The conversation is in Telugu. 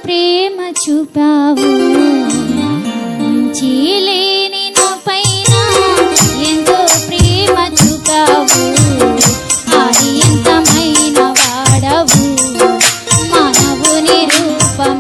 ప్రేమ చూపావు, మంచి లేని నా పైన ఎంతో ప్రేమ చూపావు. ఆది ఎంతమైన వాడవు, మానవుని రూపం